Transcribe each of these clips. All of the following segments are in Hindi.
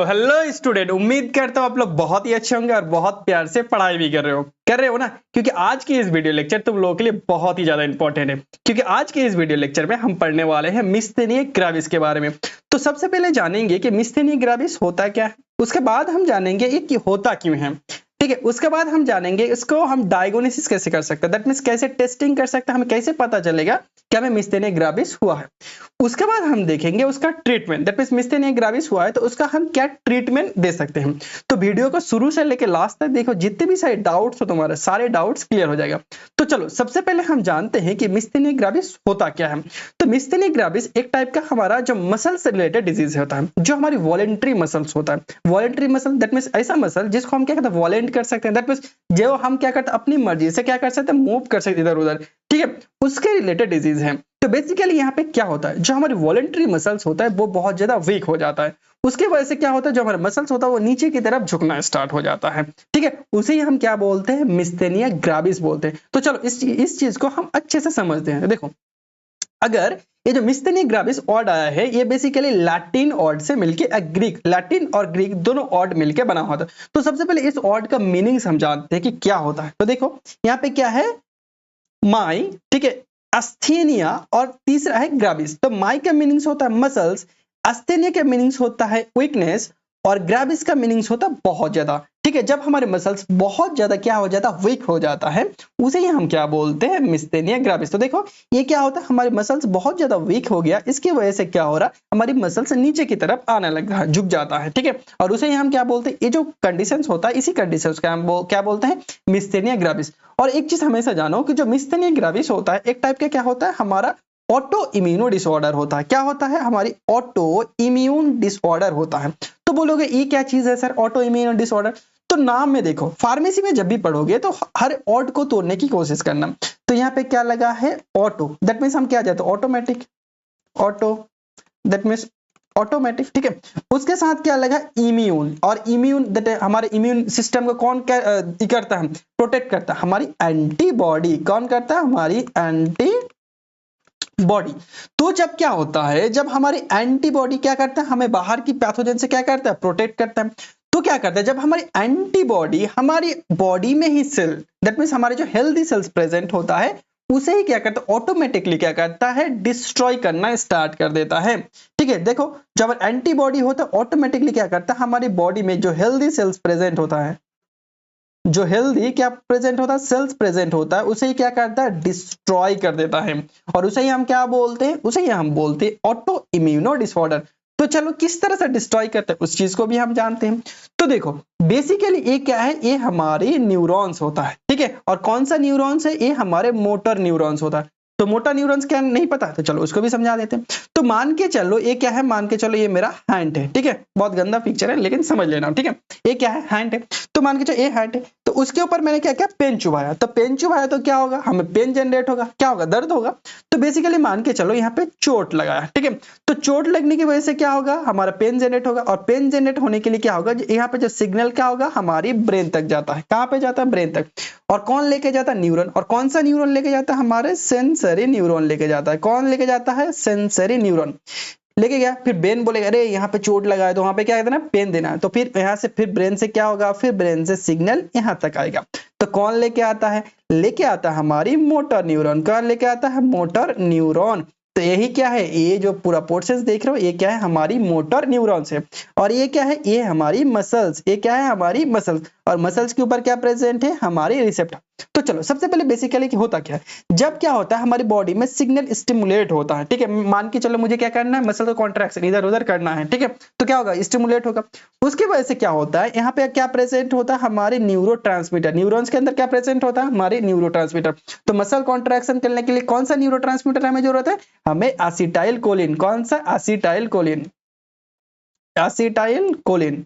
तो हेलो स्टूडेंट, उम्मीद करता हूँ आप लोग बहुत ही अच्छे होंगे और बहुत प्यार से पढ़ाई भी कर रहे हो ना। क्योंकि आज की इस वीडियो लेक्चर तुम लोगों के लिए बहुत ही ज्यादा इंपॉर्टेंट है। क्योंकि आज के इस वीडियो लेक्चर में हम पढ़ने वाले हैं मिस्थेनिया ग्रेविस के बारे में। तो सबसे पहले जानेंगे कि मिस्थेनिया ग्रेविस होता क्या है, उसके बाद हम जानेंगे ये होता क्यों है, ठीक है। उसके बाद हम जानेंगे इसको हम डायग्नोसिस कैसे कर सकते हैं, दैट मींस कैसे टेस्टिंग कर सकते हैं, हमें कैसे पता चलेगा कि हमें मिस्थेनिया ग्रेविस हुआ है। उसके बाद हम देखेंगे उसका ट्रीटमेंट, दैट मींस मिस्थेनिया ग्रेविस हुआ है तो उसका हम क्या ट्रीटमेंट दे सकते हैं। तो वीडियो को शुरू से लेकर लास्ट तक देखो, जितने भी सारे डाउट्स हो तुम्हारे सारे डाउट्स क्लियर हो जाएगा। तो चलो सबसे पहले हम जानते हैं कि मिस्थेनिया ग्रेविस होता क्या है। तो मिस्थेनिया ग्रेविस एक टाइप का हमारा जो मसल से रिलेटेड डिजीज होता है, जो हमारी वॉलेंट्री मसल्स होता है। वॉलेंट्री मसल दैट मींस ऐसा मसल जिसको हम क्या कहते हैं वॉलेंट कर सकते हैं, दैट मींस जो हम क्या करते हैं अपनी मर्जी से क्या कर सकते हैं मूव कर सकते हैं इधर उधर, ठीक है, उसके रिलेटेड डिजीज है। तो बेसिकली यहाँ पे क्या होता है, जो हमारी वॉलेंट्री मसल्स होता है वो बहुत ज्यादा वीक हो जाता है। उसके वजह से क्या होता है, जो हमारे मसल्स होता है वो नीचे की तरफ झुकना स्टार्ट हो जाता है, ठीक है। उसे ही हम क्या बोलते हैं, मिस्थेनिया ग्रेविस बोलते हैं। तो चलो इस चीज को हम अच्छे से समझते हैं। देखो, अगर ये जो मिस्थेनिया ग्रेविस ऑड आया है, ये बेसिकली लैटिन ऑड से मिलके ग्रीक, लैटिन और ग्रीक दोनों ऑड मिलके बना होता है। तो सबसे पहले इस ऑड का मीनिंग समझाते हैं कि क्या होता है। तो देखो यहाँ पे क्या है, माई, ठीक है, अस्थेनिया और तीसरा है ग्रेविस। तो माई का मीनिंग्स होता है मसल्स, अस्थेनिया का मीनिंग्स होता है वीकनेस और ग्रेविस का मीनिंग्स होता है बहुत ज्यादा, ठीक है। जब हमारे मसल्स बहुत ज्यादा क्या हो जाता है, वीक हो जाता है, उसे ही हम क्या बोलते हैं, मिस्थेनिया ग्रेविस। तो देखो ये क्या होता है, हमारे मसल्स बहुत ज्यादा वीक हो गया, इसकी वजह से क्या हो रहा है, हमारी मसल्स नीचे की तरफ आने लग रहा है, झुक जाता है, ठीक है। और उसे ही हम क्या बोलते हैं, ये जो कंडीशंस होता है इसी कंडीशंस का हम क्या बोलते हैं, मिस्थेनिया ग्रेविस। और एक चीज हमेशा जानो कि जो मिस्थेनिया ग्रेविस होता है एक टाइप का क्या होता है, हमारा ऑटो इम्यूनो डिसऑर्डर होता है। क्या होता है, हमारी ऑटो इम्यून डिसऑर्डर होता है। तो बोलोगे ये क्या चीज है सर, ऑटो इम्यून डिसऑर्डर। तो नाम में देखो, फार्मेसी में जब भी पढ़ोगे तो हर ऑड को तोड़ने की कोशिश करना। तो यहाँ पे क्या लगा है, ऑटो, दैट मीन्स हम क्या जाते हैं automatic, auto that means automatic, ठीक है। उसके साथ क्या लगा, इम्यून, और इम्यून दैट हमारे इम्यून सिस्टम को कौन क्या करता है, प्रोटेक्ट करता है, हमारी एंटीबॉडी। कौन करता है, हमारी एंटी बॉडी। तो जब क्या होता है, जब हमारी एंटीबॉडी क्या करता है, हमें बाहर की पैथोजन से क्या करता है, प्रोटेक्ट करता है। तो क्या करता है, जब हमारी एंटीबॉडी हमारी बॉडी में ही सेल, दैट मींस हमारे जो हेल्दी सेल्स प्रेजेंट होता है उसे ही क्या करता है, ऑटोमेटिकली क्या करता है, डिस्ट्रॉय करना स्टार्ट कर देता है, ठीक है। देखो जब एंटीबॉडी होता है ऑटोमेटिकली क्या करता है, हमारी बॉडी में जो हेल्दी सेल्स प्रेजेंट होता है, जो हेल्दी क्या प्रेजेंट होता है, सेल्स प्रेजेंट होता है, उसे ही क्या करता है, डिस्ट्रॉय कर देता है। और उसे ही हम क्या बोलते हैं, उसे ही हम बोलते हैं ऑटो इम्यूनो डिसऑर्डर। तो चलो किस तरह से डिस्ट्रॉय करते हैं उस चीज को भी हम जानते हैं। तो देखो बेसिकली ये क्या है, ये हमारे न्यूरॉन्स होता है, ठीक है। और कौन सा न्यूरॉन्स है, ये हमारे मोटर न्यूरॉन्स होता है। तो मोटर न्यूरॉन्स क्या नहीं पता, तो चलो उसको भी समझा देते हैं। तो मान के चलो ये क्या है, मान के चलो ये मेरा हैंड है, ठीक है, बहुत गंदा पिक्चर है लेकिन समझ लेना, ठीक है। ये क्या है, हैंड है। तो मान के चलो ये हैंड है, तो उसके ऊपर मैंने क्या किया, पेन चुभाया। तो पेन चुभाया तो क्या होगा, हमें पेन जनरेट होगा, क्या होगा, दर्द होगा। तो बेसिकली मान के चलो यहाँ पे चोट लगाया, ठीक है। तो चोट लगने की वजह से क्या होगा, हमारा पेन जनरेट होगा, और पेन जनरेट होने के लिए क्या होगा, यहाँ पे जो सिग्नल क्या होगा, हमारी ब्रेन तक जाता है। कहाँ पे जाता है, ब्रेन तक। और कौन लेके जाता है, न्यूरॉन। और कौन सा न्यूरॉन लेके जाता है, हमारे सेंसरी न्यूरॉन लेके जाता है। कौन लेके जाता है, सेंसरी न्यूरॉन लेके गया। फिर ब्रेन बोलेगा अरे यहाँ पे चोट लगा है तो वहां पे क्या कहते हैं, पेन देना है। तो फिर यहाँ से फिर ब्रेन से क्या होगा, फिर ब्रेन से सिग्नल यहाँ तक आएगा। तो कौन लेके आता है, लेके आता है हमारी मोटर न्यूरॉन। कौन लेके आता है, मोटर न्यूरॉन। तो यही क्या है, ये जो पूरा पोर्शन देख रहे हो ये क्या है, हमारी मोटर न्यूरॉन्स है। और ये क्या है, ये हमारी मसल्स, ये क्या है, हमारी मसल्स। और मसल्स के ऊपर क्या प्रेजेंट है, हमारी रिसेप्टर। तो चलो सबसे पहले बेसिकली होता क्या है, जब क्या होता है हमारी बॉडी में सिग्नल स्टिमुलेट होता है, ठीक है। मान के चलो मुझे क्या करना है, मसल का कॉन्ट्रैक्शन इधर उधर करना है, ठीक है। तो क्या होगा, स्टिमुलेट होगा। उसकी वजह से क्या होता है, यहाँ पे क्या प्रेजेंट होता है, हमारे न्यूरोट्रांसमीटर। न्यूरॉन्स के अंदर क्या प्रेजेंट होता है, हमारे न्यूरोट्रांसमीटर। तो मसल कॉन्ट्रैक्शन करने के लिए कौन सा न्यूरोट्रांसमीटर हमें जरूरत है, हमें एसिटाइल कोलिन। कौन सा, एसिटाइल कोलिन। एसिटाइल कोलिन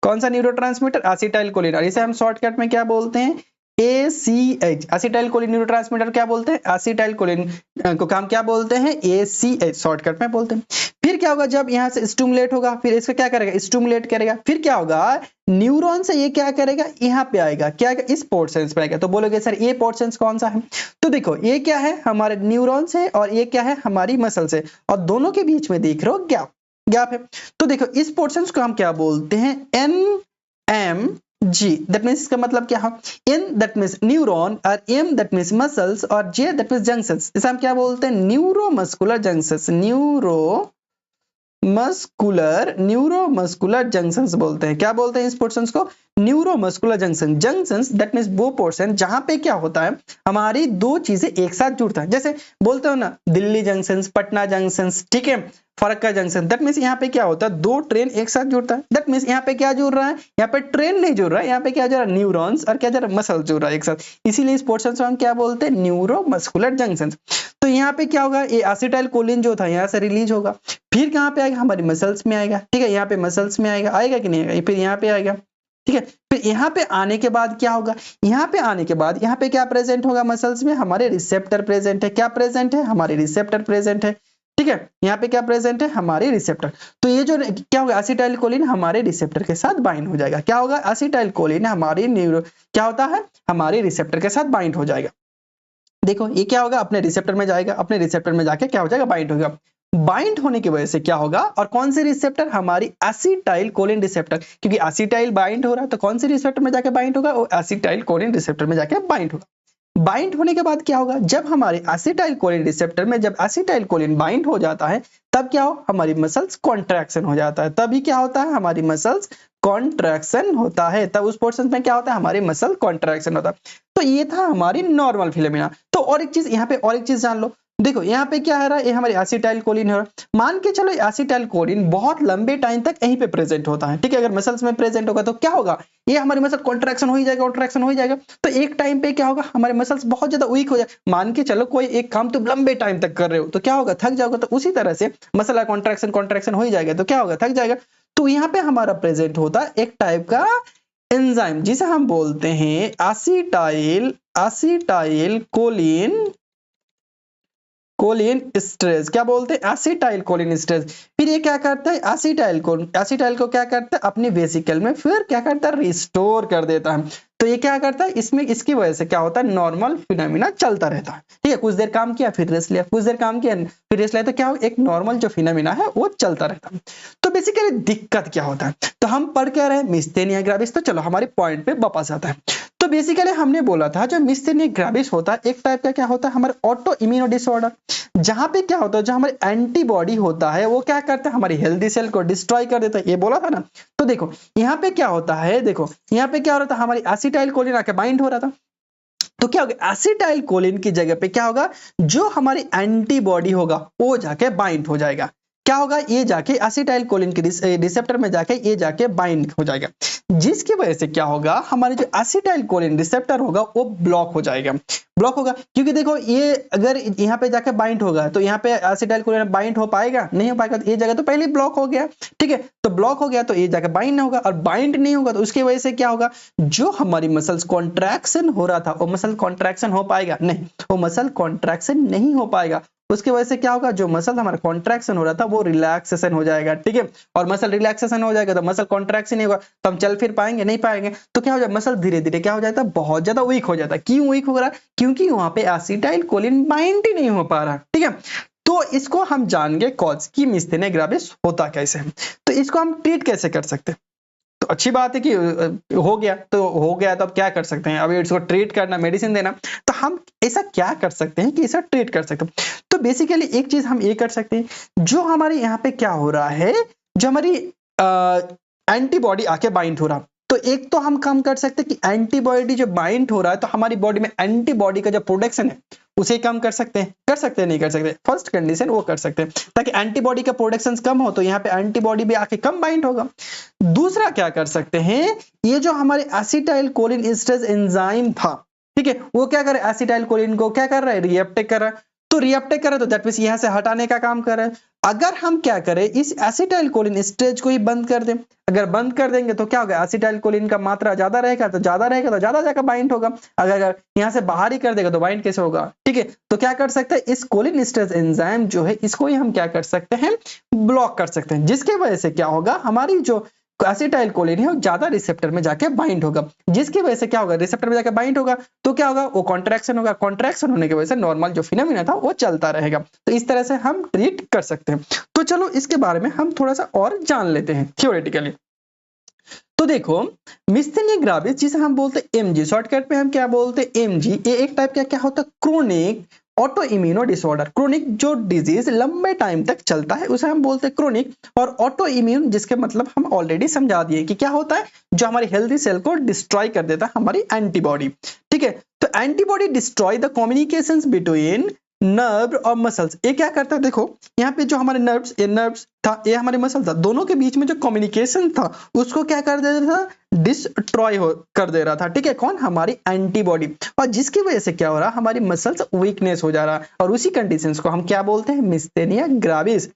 कौन सा न्यूरोट्रांसमीटर, एसिटाइल कोलिन। और इसे हम शॉर्टकट में क्या बोलते हैं, ACH। एसिटाइल कोलिन न्यूरोट्रांसमीटर क्या बोलते हैं, एसिटाइल कोलिन को हम क्या बोलते हैं, ACH शॉर्टकट में बोलते हैं। फिर क्या होगा, जब यहाँ से स्टिमुलेट होगा, फिर इसको क्या करेगा, स्टिमुलेट करेगा। फिर क्या होगा, न्यूरॉन से ये क्या करेगा, यहाँ पे आएगा, क्या आएगा, इस पोर्शन पे आएगा। तो बोलोगे सर ये पोर्शन कौन सा है, तो देखो ये क्या है, हमारे न्यूरॉन्स है, और ये क्या है, हमारी मसल है, और दोनों के बीच में देख रहे हो गैप। गैप है। तो देखो इस पोर्शन को हम क्या बोलते हैं, NMG, दैट मीन्स इसका मतलब क्या है, N दैट मीन्स न्यूरॉन और M दैट मीन्स मसल्स और J दैट मीन्स जंक्शंस, इसे हम क्या बोलते हैं, न्यूरोमस्कुलर जंक्शंस, न्यूरोमस्कुलर जंक्शंस बोलते हैं। क्या बोलते हैं इस पोर्शंस को, neuromuscular junction. Junctions that means वो पोर्शन जहां पे क्या होता है, हमारी दो चीजें एक साथ जुड़ता है। जैसे बोलते हो ना दिल्ली जंक्शंस, पटना जंक्शंस, ठीक है, फरक्का जंक्शन, दैट मीन्स यहाँ पे क्या होता है, दो ट्रेन एक साथ जुड़ता है। दैट मीन्स यहाँ पे क्या जुड़ रहा है, यहाँ पे ट्रेन नहीं जुड़ रहा है, यहाँ पे क्या जुड़ रहा है, न्यूरॉन्स और क्या जुड़ रहा है, मसल जुड़ रहा है एक साथ। इसीलिए इस पोर्शन को हम क्या बोलते हैं, न्यूरोमस्कुलर जंक्शन। तो यहाँ पे क्या होगा, ये एसिटाइल कोलिन जो था यहाँ से रिलीज होगा, फिर कहाँ पे आएगा, हमारी मसल्स में आएगा, ठीक है, यहाँ पे मसल्स में आएगा, आएगा कि नहीं आएगा, फिर यहाँ पे आएगा, ठीक है। फिर यहाँ पे आने के बाद क्या होगा, यहाँ पे आने के बाद यहाँ पे क्या प्रेजेंट होगा, मसल्स में हमारे रिसेप्टर प्रेजेंट है। क्या प्रेजेंट है, हमारे रिसेप्टर प्रेजेंट है, ठीक है। यहाँ पे क्या प्रेजेंट है, हमारे रिसेप्टर। तो ये जो क्या होगा, एसिटाइल कोलिन हमारे रिसेप्टर के साथ बाइंड हो जाएगा। क्या होगा, एसिटाइल कोलिन हमारी क्या होता है, हमारे रिसेप्टर के साथ बाइंड हो जाएगा। देखो ये क्या होगा, अपने रिसेप्टर में जाएगा, अपने रिसेप्टर में जाके क्या हो जाएगा, बाइंड होगा। बाइंड होने की वजह से क्या होगा, और कौन से रिसेप्टर, हमारी एसिटाइल कोलिन रिसेप्टर, क्योंकि एसिटाइल बाइंड हो रहा है तो कौन से रिसेप्टर में जाके बाइंड होगा, वो एसिटाइल कोलिन रिसेप्टर में जाके बाइंड होगा। बाइंड होने के बाद क्या होगा, जब हमारे एसिटाइल कोलिन रिसेप्टर में जब एसिटाइल कोलिन बाइंड हो जाता है तब क्या हो, हमारी मसल्स कॉन्ट्रैक्शन हो जाता है। तभी क्या होता है, हमारी मसल्स कॉन्ट्रैक्शन होता है, तब उस पोर्शन में क्या होता है, हमारी मसल कॉन्ट्रैक्शन होता है। तो ये था हमारी नॉर्मल फिनोमेना। तो और एक चीज यहाँ पे, और एक चीज जान लो, देखो यहाँ पे क्या है रहा है, ये हमारी एसिटाइल कोलिन है। मान के चलो एसिटाइल कोलिन बहुत लंबे टाइम तक यहीं पे प्रेजेंट होता है, ठीक है। अगर मसल्स में प्रेजेंट होगा तो क्या होगा, ये हमारी मसल कॉन्ट्रैक्शन हो ही जाएगा, कॉन्ट्रैक्शन हो ही जाएगा। तो एक टाइम पे क्या होगा, हमारे मसल्स बहुत ज्यादा वीक हो जाए। मान के चलो कोई एक काम तुम लंबे टाइम तक कर रहे हो तो क्या होगा, थक जाओगे। तो उसी तरह से मसल कॉन्ट्रैक्शन कॉन्ट्रैक्शन हो ही जाएगा तो क्या होगा, थक जाएगा। तो यहाँ पे हमारा प्रेजेंट होता है एक टाइप का एंजाइम जिसे हम बोलते हैं एसिटाइल कोलिन स्ट्रेस। क्या बोलते हैं, एसिटाइल कोलिन स्ट्रेस। फिर ये क्या करता है, एसिटाइल को क्या करता है, अपनी वेसिकल में फिर क्या करता है, रिस्टोर कर देता है। तो ये क्या करता है, इसमें इसकी वजह से क्या होता है, नॉर्मल फिनोमेना चलता रहता है, ठीक है। कुछ देर काम किया फिर रेस्ट लिया, कुछ देर काम किया फिर रेस्ट लिया, तो क्या एक नॉर्मल जो फिनोमेना है वो चलता रहता है। तो बेसिकली दिक्कत क्या होता है, तो हम पढ़ क्या रहे, मिस्थेनिया ग्रेविस। तो चलो हमारे पॉइंट पे वापस आता है। तो बेसिकली हमने बोला था जो मिस्थेनिया ग्रेविस होता है एक टाइप का क्या होता है, हमारे ऑटो इम्यूनो डिसऑर्डर, जहां पे क्या होता है, जो हमारे एंटीबॉडी होता है वो क्या करता है, हमारी हेल्दी सेल को डिस्ट्रॉय कर देता है, ये बोला था ना। तो देखो यहाँ पे क्या होता है, देखो यहाँ पे क्या हो रहा था, हमारी एसिटाइल कोलिन आके बाइंड हो रहा था। तो क्या होगा, एसिटाइल कोलिन की जगह पे क्या होगा, जो हमारी एंटीबॉडी होगा वो जाके बाइंड हो जाएगा। क्या होगा, ये जाके एसिटाइल कोलिन के रिसेप्टर में जाके ये जाके बाइंड हो जाएगा, जिसकी वजह से क्या होगा, हमारे जो एसिटाइल कोलिन रिसेप्टर होगा वो ब्लॉक हो जाएगा। ब्लॉक होगा क्योंकि देखो ये अगर यहाँ पे जाके बाइंड होगा तो यहाँ पे एसिटाइल कोलिन बाइंड हो पाएगा, नहीं हो पाएगा। तो ये जगह तो पहले ब्लॉक हो गया, ठीक है। तो ब्लॉक हो गया तो ये जाके बाइंड नहीं होगा, और बाइंड नहीं होगा तो उसकी वजह से क्या होगा, जो हमारी मसल्स कॉन्ट्रैक्शन हो रहा था वो मसल कॉन्ट्रैक्शन हो पाएगा नहीं, वो मसल कॉन्ट्रैक्शन नहीं हो पाएगा। उसकी वजह से क्या होगा, जो मसल हमारा कॉन्ट्रैक्शन हो रहा था वो रिलैक्सेशन हो जाएगा, ठीक है। और मसल रिलैक्सेशन हो जाएगा तो मसल कॉन्ट्रैक्शन नहीं होगा तो हम चल फिर पाएंगे नहीं पाएंगे। तो क्या हो जाएगा, मसल धीरे धीरे क्या हो जाता है, बहुत ज्यादा वीक हो जाता है। क्यों वीक हो रहा है, क्योंकि वहां पे एसिटाइल कोलिन बाइंड ही नहीं हो पा रहा, ठीक है। तो इसको हम जान गए कॉज की मिस्थेनिया ग्रेविस होता कैसे है। तो इसको हम ट्रीट कैसे कर सकते हैं, तो अच्छी बात है कि हो गया तो अब क्या कर सकते हैं, अब इसको ट्रीट करना, मेडिसिन देना। तो हम ऐसा क्या कर सकते हैं कि इसे ट्रीट कर सकते हैं। तो बेसिकली एक चीज हम ये कर सकते हैं, जो हमारे यहाँ पे क्या हो रहा है, जो हमारी एंटीबॉडी आके बाइंड हो रहा, तो एक तो हम काम कर सकते हैं कि एंटीबॉडी जो बाइंड हो रहा है तो हमारी बॉडी में एंटीबॉडी का जो प्रोडक्शन है उसे कम कर सकते हैं, नहीं कर सकते। फर्स्ट कंडीशन वो कर सकते हैं ताकि एंटीबॉडी का प्रोडक्शन कम हो, तो यहाँ पे एंटीबॉडी भी आके कम बाइंड होगा। दूसरा क्या कर सकते हैं, ये जो हमारे एसिटाइल कोलिन स्ट्रेस एंजाइम था, ठीक है, वो क्या कर रहा है, एसिटाइल कोलिन को क्या कर रहा है, रिएप्टेक कर रहा है। तो रिएप्टेक कर रहा है तो दैट मींस यहां से हटाने का काम कर रहा है। अगर हम क्या करें, इस एसिटाइल कोलिन स्ट्रेच को ही बंद कर दें, अगर बंद कर देंगे तो क्या होगा, एसिटाइल कोलिन का मात्रा ज्यादा रहेगा तो ज्यादा जाकर बाइंड होगा। अगर यहां से बाहर ही कर देगा तो बाइंड कैसे होगा, ठीक है। तो क्या कर सकते हैं, इस कोलिन स्ट्रेस एंजाइम जो है इसको ही हम क्या कर सकते हैं, ब्लॉक कर सकते हैं, जिसकी वजह से क्या होगा, हमारी जो एसिटाइल कोलिन है वो ज्यादा रिसेप्टर में जाके बाइंड होगा, जिसकी वजह से क्या होगा, रिसेप्टर में जाके बाइंड होगा तो क्या होगा, वो कॉन्ट्रैक्शन होगा, कॉन्ट्रैक्शन होने की वजह से नॉर्मल जो फिनोमेना था वो चलता रहेगा। तो इस तरह से हम ट्रीट कर सकते हैं। तो चलो इसके बारे में हम थोड़ा सा और जान लेते हैं थियोरेटिकली। तो देखो मिस्थेनिया ग्राविस जिसे हम बोलते हैं एमजी, शॉर्टकट में हम क्या बोलते हैं एमजी, ये एक टाइप का क्या होता है, chronic auto immuno disorder. Chronic जो डिजीज लंबे टाइम तक चलता है उसे हम बोलते हैं क्रोनिक, और ऑटो इम्यून जिसके मतलब हम ऑलरेडी समझा दिए कि क्या होता है, जो हमारी हेल्दी सेल को डिस्ट्रॉय कर देता है हमारी एंटीबॉडी। ठीक है, तो antibody destroy the communications between nerve और मसल्स। ये क्या करता है, देखो यहाँ पे जो हमारे नर्व्स था, ये हमारे मसल था, दोनों के बीच में जो कम्युनिकेशन था उसको क्या कर दे रहा था, डिस्ट्रॉय कर दे रहा था। ठीक है, कौन, हमारी एंटीबॉडी, और जिसकी वजह से क्या हो रहा, हमारी मसल्स वीकनेस हो जा रहा, और उसी कंडीशंस को हम क्या बोलते हैं, मिस्थेनिया ग्राविस।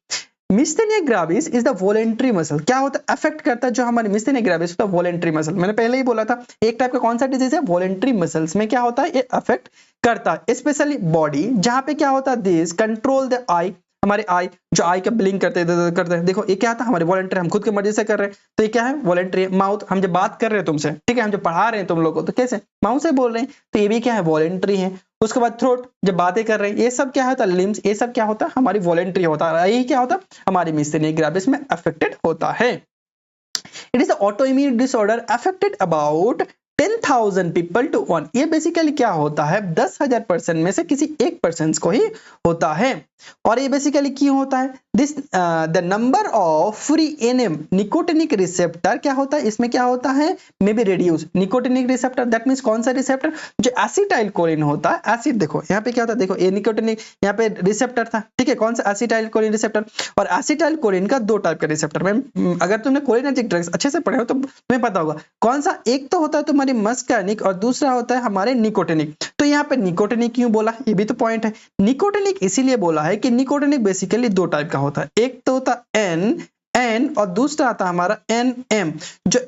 मिस्थेनिया ग्राविस इज द वॉलेंट्री मसल। क्या होता है, अफेक्ट करता है जो हमारे मिस्थेनिया ग्राविस होता है वॉलेंट्री मसल। मैंने पहले ही बोला था एक टाइप का कौन सा डिजीज है, वॉलेंट्री मसल्स में क्या होता है, ये अफेक्ट करता है, स्पेशली बॉडी, जहां पे क्या होता है, दिस कंट्रोल द आई, हमारे आई, जो आई का ब्लिंक करते हैं, देखो ये क्या था, हमारे वॉलेंट्री, हम खुद की मर्जी से कर रहे हैं, तो ये क्या है, वॉलेंट्री। माउथ, हम जब बात कर रहे हैं तुमसे, ठीक है, हम जब पढ़ा रहे हैं तुम लोगों को तो कैसे माउथ से बोल रहे हैं, तो ये भी क्या है, वॉलेंट्री है। उसके बाद थ्रोट, जब बातें कर रहे हैं, ये सब क्या होता है, लिम्स, ये सब क्या होता है, हमारी वॉलेंट्री होता है, यही क्या होता है, हमारी मिस्थेनिया ग्राविस में अफेक्टेड होता है। It is autoimmune disorder affected about 10,000 people to one. ये बेसिकली क्या होता है, 10,000% में से किसी एक पर्सन को ही होता है, और ये बेसिकली क्यों होता है, this the number of free NM nicotinic receptor क्या होता है, इसमें क्या होता है, may be reduce. Nicotinic receptor that means कौन सा रिसेप्टर, जो एसिटाइल कोलिन होता है, एसिड, देखो यहाँ पे क्या होता है, देखो ये निकोटिनिक यहाँ पे रिसेप्टर था, ठीक है, कौन सा, एसिटाइल कोलिन रिसेप्टर। और एसिटाइल कोलिन का दो टाइप का रिसेप्टर, में अगर तुमने कोलिनर्जिक ड्रग्स अच्छे से पढ़े हो तो तुम्हें पता होगा कौन सा, एक तो होता है तुम्हारी मस्कार्निक और दूसरा होता है हमारे निकोटिनिक। तो यहाँ पे निकोटिनिक क्यों बोला, ये भी तो पॉइंट है। निकोटिनिक इसीलिए बोला है कि निकोटिनिक बेसिकली दो टाइप का होता है, एक तो होता है एन और दूसरा आता है हमारा एम। जो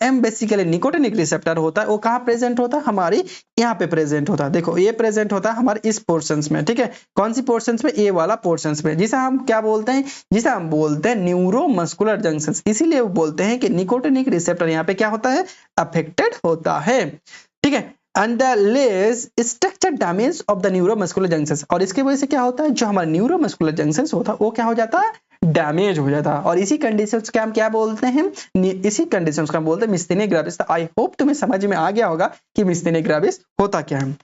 एम बेसिकली निकोटिनिक रिसेप्टर होता है, वो कहाँ प्रेजेंट होता है, हमारी यहाँ पे प्रेजेंट होता है, देखो ये प्रेजेंट होता है हमारे इस पोर्शंस में। ठीक है, कौन सी पोर्शंस में, ये वाला पोर्शंस में, जिसे हम क्या बोलते हैं, जिसे हम बोलते हैं न्यूरोमस्कुलर जंक्शंस। इसीलिए वो बोलते हैं कि निकोटिनिक रिसेप्टर यहाँ पे क्या होता है, अफेक्टेड होता है। ठीक है, and the less structure damage of the neuromuscular junctions, और इसके वजह से क्या होता है, जो हमारा न्यूरोमस्कुलर जंक्शंस होता है वो क्या हो जाता है, डैमेज हो जाता है, और इसी कंडीशंस को हम क्या बोलते हैं, इसी कंडीशंस को हम बोलते हैं मिस्थेनिया ग्राविस। आई होप तुम्हें समझ में आ गया होगा कि मिस्थेनिया ग्राविस होता क्या है।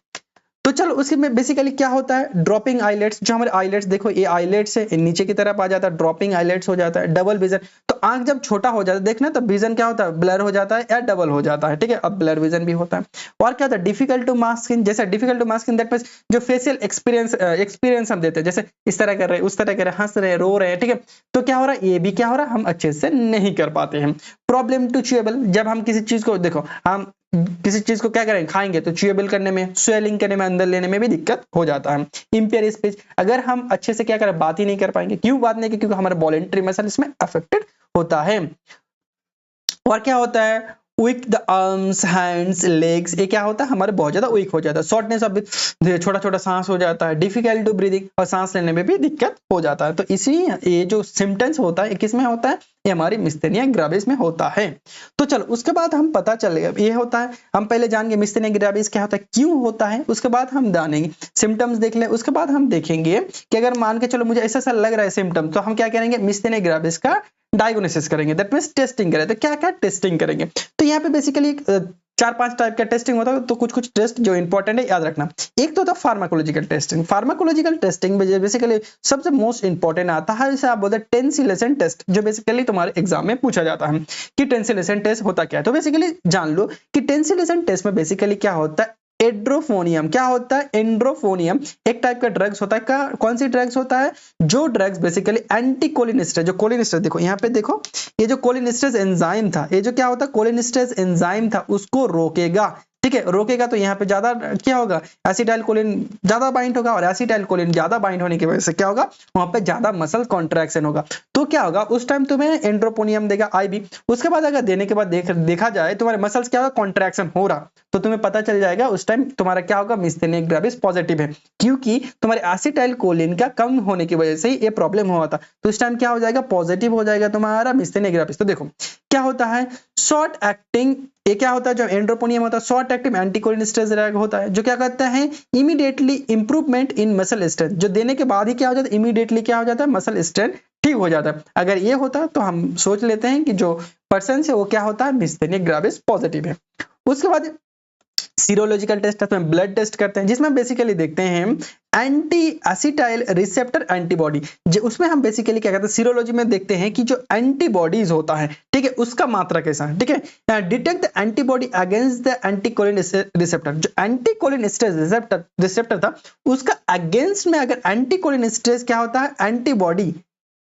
तो चलो उसके में बेसिकली क्या होता है, ड्रॉपिंग आईलेट्स, जो हमारे आईलेट्स, देखो ये आईलेट्स है, नीचे की तरफ आ जाता है, ड्रॉपिंग आईलेट्स हो जाता है, डबल विजन। तो आंख जब छोटा हो जाता है, देखना, तो विजन क्या होता है, ब्लर हो जाता है या डबल हो जाता है। ठीक है, अब ब्लर विजन भी होता है। और क्या होता है, डिफिकल्ट टू मास्क इन, जैसे difficult to mask in that means जो फेशियल एक्सपीरियंस हम देते हैं, जैसे इस तरह कर रहे हैं, उस तरह कर रहे हैं, हंस रहे हैं, रो रहे हैं, ठीक है, तो क्या हो रहा है, ये भी क्या हो रहा है, हम अच्छे से नहीं कर पाते हैं। प्रॉब्लम टू च्यूएबल, जब हम किसी चीज को, देखो हम किसी चीज को क्या करेंगे, खाएंगे, तो च्यूएबल करने में, स्वेलिंग करने में, अंदर लेने में भी दिक्कत हो जाता है। इंपेयर स्पीच, अगर हम अच्छे से क्या करें, बात ही नहीं कर पाएंगे, क्यों बात नहीं, क्योंकि हमारा वॉलेंट्री मसल इसमें अफेक्टेड होता है। और क्या होता है, weak the arms, hands, legs, ये क्या होता है, हमारे बहुत ज्यादा वीक हो जाता है। शॉर्टनेस ऑफ, छोटा छोटा सांस हो जाता है, डिफिकल्ट टू ब्रीदिंग, और सांस लेने में भी दिक्कत हो जाता है। तो इसी ये जो सिम्टम्स होता है किस में होता है, ये हमारी मिस्थेनिया ग्राविस में होता है। तो चलो उसके बाद हम पता चलेगा, ये होता है, हम पहले जानेंगे मिस्थेनिया ग्राविस क्या होता है, क्यों होता है, उसके बाद हम जानेंगे, सिम्टम्स देख ले, उसके बाद हम देखेंगे कि अगर मान के चलो मुझे ऐसा लग रहा है सिम्टम, तो हम क्या करेंगे, मिस्थेनिया ग्राविस का डायग्नोसिस करेंगे, दैट मींस टेस्टिंग करें। तो क्या क्या टेस्टिंग करेंगे, तो यहाँ पे बेसिकली 4-5 टाइप का टेस्टिंग होता है। तो कुछ कुछ टेस्ट जो इंपॉर्टेंट है याद रखना। एक तो होता है फार्माकोलॉजिकल टेस्टिंग। फार्माकोलॉजिकल टेस्टिंग में बेसिकली सबसे मोस्ट इंपॉर्टेंट आता है, जैसे आप बोलते हैं टेंसिलेशन टेस्ट, जो बेसिकली तुम्हारे एग्जाम में पूछा जाता है कि टेंसिलेशन टेस्ट होता क्या है। तो बेसिकली जान लो कि टेंसिलेशन टेस्ट में बेसिकली क्या होता है, एड्रोफोनियम, क्या होता है, एंड्रोफोनियम एक टाइप का ड्रग्स होता है। कौन सी ड्रग्स होता है, जो ड्रग्स बेसिकली एंटी कोलिनिस्टेरेज, जो कोलिनिस्टेरेज, देखो यहाँ पे देखो, ये जो कोलिनिस्टेरेज एंजाइम था, ये जो क्या होता है कोलिनिस्टेरेज एंजाइम था, उसको रोकेगा। ठीक ठीक है, रोकेगा तो यहाँ पे ज्यादा क्या होगा, एसिटाइल कोलिन ज्यादा बाइंड होगा, और एसिटाइल कोलिन ज्यादा बाइंड होने की वजह से क्या होगा, वहां पे ज्यादा मसल कॉन्ट्रैक्शन होगा। तो क्या होगा, उस टाइम तुम्हें एंड्रोपोनियम देगा आईबी। उसके बाद अगर देने के बाद देखा जाए तुम्हारे मसल्स क्या होगा, कॉन्ट्रैक्शन हो रहा, तो तुम्हें पता चल जाएगा उस टाइम तुम्हारा क्या होगा, मिस्थेनिया ग्रेविस पॉजिटिव है, क्योंकि तुम्हारे एसिटाइल कोलिन का कम होने की वजह से ही ये प्रॉब्लम हुआ था। तो इस टाइम क्या हो जाएगा, पॉजिटिव हो जाएगा तुम्हारा मिस्थेनिया ग्रेविस। तो देखो क्या होता है, शॉर्ट एक्टिंग, ये क्या होता है, जो एंड्रोपोनियम होता है शॉर्ट एक्टिव एंटीकोलिनेस्टेरॉइड ड्रग होता है, जो क्या करता है, immediately improvement in muscle strength, जो देने के बाद ही क्या हो जाता है, इमीडिएटली क्या हो जाता है, मसल स्ट्रेंथ ठीक हो जाता है। अगर ये होता तो हम सोच लेते हैं कि जो पर्सन है वो क्या होता है, मिस्थेनिया ग्रेविस पॉजिटिव है। उसके बाद सीरोलॉजिकल टेस्ट है, ब्लड टेस्ट करते हैं, जिसमें बेसिकली देखते हैं एंटी एसिटाइल रिसेप्टर एंटीबॉडी। उसमें हम बेसिकली क्या करते हैं, सीरोलॉजी में देखते हैं कि जो एंटीबॉडीज होता है, ठीक है, उसका मात्रा कैसा है, ठीक है, detect the antibody against the anticholine receptor. जो एंटीकोलिन रिसेप्टर था उसका अगेंस्ट में अगर एंटीकोलिन स्ट्रेस क्या होता है, एंटीबॉडी,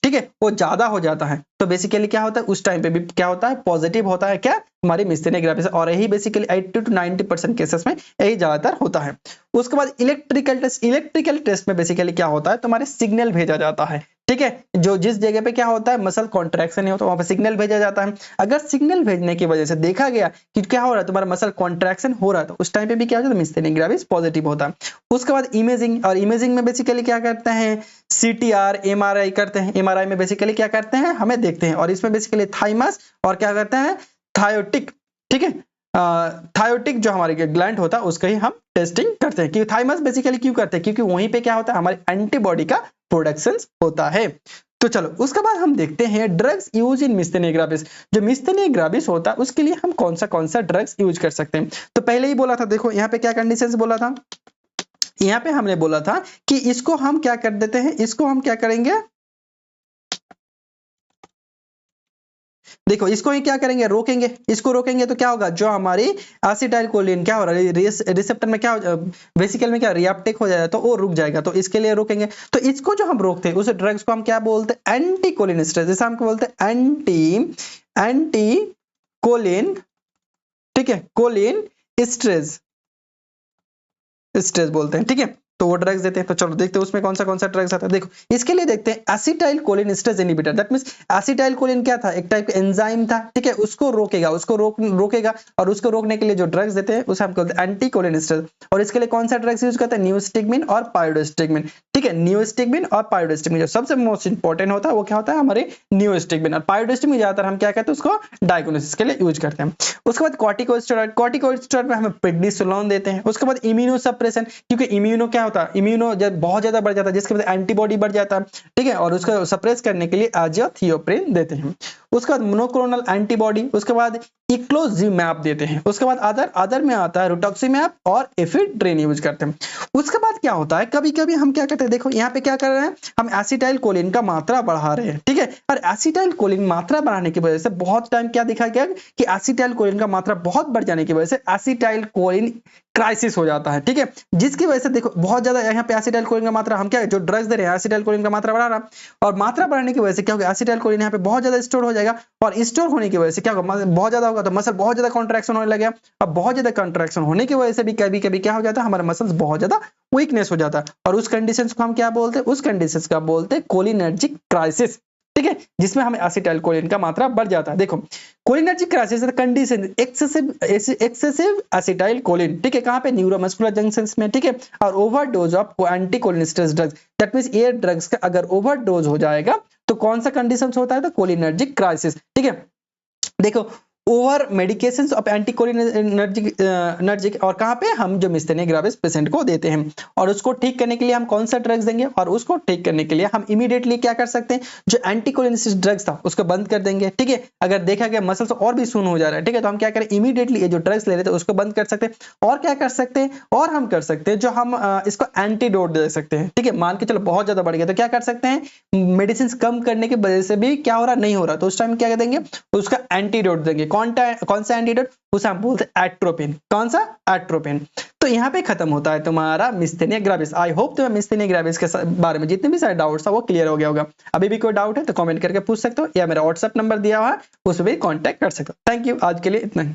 ठीक है, वो ज्यादा हो जाता है, तो बेसिकली क्या होता है, उस टाइम पे भी क्या होता है, पॉजिटिव होता है क्या, हमारी मिस्थेनिया ग्रेविस। और यही बेसिकली 80 to 90% केसेस में यही ज्यादातर होता है। उसके बाद इलेक्ट्रिकल टेस्ट में बेसिकली क्या होता है, तुम्हारे सिग्नल भेजा जाता है, ठीक है, जो जिस जगह पे क्या होता है, मसल कॉन्ट्रैक्शन नहीं होता, वहां पे सिग्नल भेजा जाता है। अगर सिग्नल भेजने की वजह से देखा गया कि क्या हो रहा है, तुम्हारा मसल कॉन्ट्रैक्शन हो रहा है, तो उस टाइम पे भी क्या होता है, मिस्थेनिया ग्रेविस पॉजिटिव होता है। उसके बाद इमेजिंग, और इमेजिंग में बेसिकली क्या करते हैं, CTR MRI करते हैं। MRI में बेसिकली क्या करते हैं, हमें देखते हैं, और इसमें बेसिकली थाइमस और क्या करते हैं, थायोटिक, ठीक है, थायोटिक जो हमारे ग्लैंड होता है उसका ही हम टेस्टिंग करते हैं। कि थाइमस बेसिकली क्यों करते हैं, क्योंकि वहीं पे क्या होता है, हमारे एंटीबॉडी का प्रोडक्शन होता है। तो चलो उसके बाद हम देखते हैं ड्रग्स यूज इन मिस्थेनिया ग्रेविस। जो मिस्थेनिया ग्रेविस होता है उसके लिए हम कौन सा ड्रग्स यूज कर सकते हैं। तो पहले ही बोला था, देखो यहाँ पे क्या कंडीशंस बोला था, यहाँ पे हमने बोला था कि इसको हम क्या कर देते हैं, इसको हम क्या करेंगे, देखो इसको ही क्या करेंगे, रोकेंगे। इसको रोकेंगे तो क्या होगा, जो हमारी एसिटाइल कोलिन क्या हो रहा है, रिसेप्टर में क्या बेसिकल में क्या रिएप्टेक हो जाएगा, तो वो रुक जाएगा, तो इसके लिए रोकेंगे। तो इसको जो हम रोकते हैं उस ड्रग्स को हम क्या बोलते हैं, एंटी कोलिनेस्टेरॉइड, जैसे हम बोलते हैं एंटी कोलिन, ठीक है, कोलिन स्ट्रेस बोलते हैं, ठीक है, तो वो ड्रग्स देते हैं। तो चलो देखते हैं उसमें कौन सा ड्रग्स आता है। देखो इसके लिए देखते हैं acetyl choline stress inhibitor. That means acetyl choline क्या था, एक टाइप का एंजाइम था, ठीक है, उसको रोकेगा, रोकेगा, और उसको रोकने के लिए जो ड्रग्स देते हैं उसे हम कहते हैं एंटी कोलिन स्ट्रेस। और इसके लिए कौन सा ड्रग्स यूज करते हैं, न्यूस्टिग्मिन और पाइरोस्टिग्मिन, ठीक है, न्यूस्टिग्मिन और पाइरोस्टिग्मिन। जो सबसे मोस्ट इंपॉर्टेंट होता है वो क्या होता है, हमारे न्यूस्टिग्मिन। और पाइरोस्टिग्मिन ज्यादातर हम क्या कहते हैं, उसको डायग्नोसिस के लिए यूज करते हैं। उसके बाद कॉर्टिकोस्टेरॉइड में हमें प्रेडनिसोलोन देते हैं। उसके बाद इम्यूनो सप्रेशन, क्योंकि इम्यूनो क्या होता है, इम्यूनो जब बहुत ज्यादा बढ़ जाता है जिसके वजह से एंटीबॉडी बढ़ जाता है, ठीक है, और उसको सप्रेस करने के लिए आजियोथियोप्रिन देते हैं। उसके बाद मोनोक्लोनल एंटीबॉडी, उसके बाद इक्लोजिमैब देते हैं। उसके बाद अदर में आता है रिटुक्सीमैब और एफिड्रिन यूज करते हैं। उसके बाद क्या होता है, कभी कभी हम क्या करते हैं, देखो यहाँ पे क्या कर रहे हैं, हम एसिटाइल कोलिन का मात्रा बढ़ा रहे हैं, ठीक है, और एसिटाइल कोलिन मात्रा बढ़ाने की वजह से बहुत टाइम क्या दिखा गया कि एसिटाइल कोलिन का मात्रा बहुत बढ़ जाने की वजह से एसिटाइल कोलिन क्राइसिस हो जाता है, ठीक है, जिसकी वजह से देखो बहुत ज्यादा यहाँ पे एसिटाइल कोलिन का मात्रा, हम क्या जो ड्रग्स दे रहे हैं एसिटाइल कोलिन का मात्रा बढ़ा रहा, और मात्रा बढ़ाने की वजह से क्या होगा, एसिटाइल कोलिन यहाँ पे बहुत ज्यादा स्टोर हो जाएगा, और स्टोर होने की वजह से क्या होगा, बहुत ज्यादा होगा तो मसल बहुत ज्यादा कॉन्ट्रैक्शन होने लगेगा। अब बहुत ज्यादा कॉन्ट्रैक्शन होने की वजह से भी कभी कभी क्या हो जाता है, हमारे मसल्स बहुत ज्यादा वीकनेस हो जाता है, और उस कंडीशन को हम क्या बोलते हैं, उस कंडीशन का बोलते हैं कोलिनर्जिक क्राइसिस, ठीक है, जिसमें हमें एसिटाइल कोलिन का मात्रा बढ़ जाता है। देखो cholinergic crisis condition excessive acetyl choline, ठीक है, कहां पे, न्यूरोमस्कुलर जंक्शंस में, ठीक है, और overdose of anticholinesterase drugs. That means ये ड्रग्स का अगर ओवरडोज हो जाएगा तो कौन सा कंडीशंस होता है, तो कोलिनर्जिक क्राइसिस, ठीक है। देखो ओवर मेडिकेशंस ऑफ एंटीकोलिनर्जिक, और कहां पे, हम जो मिस्थेनिया ग्रेविस पेशेंट को देते हैं, और उसको ठीक करने के लिए हम कौन सा ड्रग्स देंगे, और उसको ठीक करने के लिए हम इमीडिएटली क्या कर सकते हैं, जो एंटीकोलिनेस्टेरॉइड ड्रग्स था उसको बंद कर देंगे, ठीक है। अगर देखा गया मसल्स और भी सुन हो जा रहा है, ठीक है, तो हम क्या करें, इमीडिएटली ये जो ड्रग्स ले रहे थे उसको बंद कर सकते हैं। और क्या कर सकते हैं, और हम कर सकते हैं जो हम इसको एंटीडोट दे सकते हैं, ठीक है, मान के चलो बहुत ज्यादा बढ़ गया तो क्या कर सकते हैं, मेडिसिन कम करने की वजह से भी क्या हो रहा नहीं हो रहा, तो उस टाइम क्या देंगे, उसका एंटीडोट देंगे। कौन सा एंटीडोट, उसे हम बोलते हैं एट्रोपिन। कौन सा, एट्रोपिन। तो यहाँ पे खत्म होता है तुम्हारा मिस्थेनिया ग्रेविस। आई होप तुम्हें मिस्थेनिया ग्रेविस के बारे में जितने भी सारे डाउट्स था वो क्लियर हो गया होगा। अभी भी कोई डाउट है तो कमेंट करके पूछ सकते हो, या मेरा व्हाट्सएप नंबर दिया हुआ है उस पर भी कॉन्टैक्ट कर सकते हो। थैंक यू, आज के लिए इतना ही।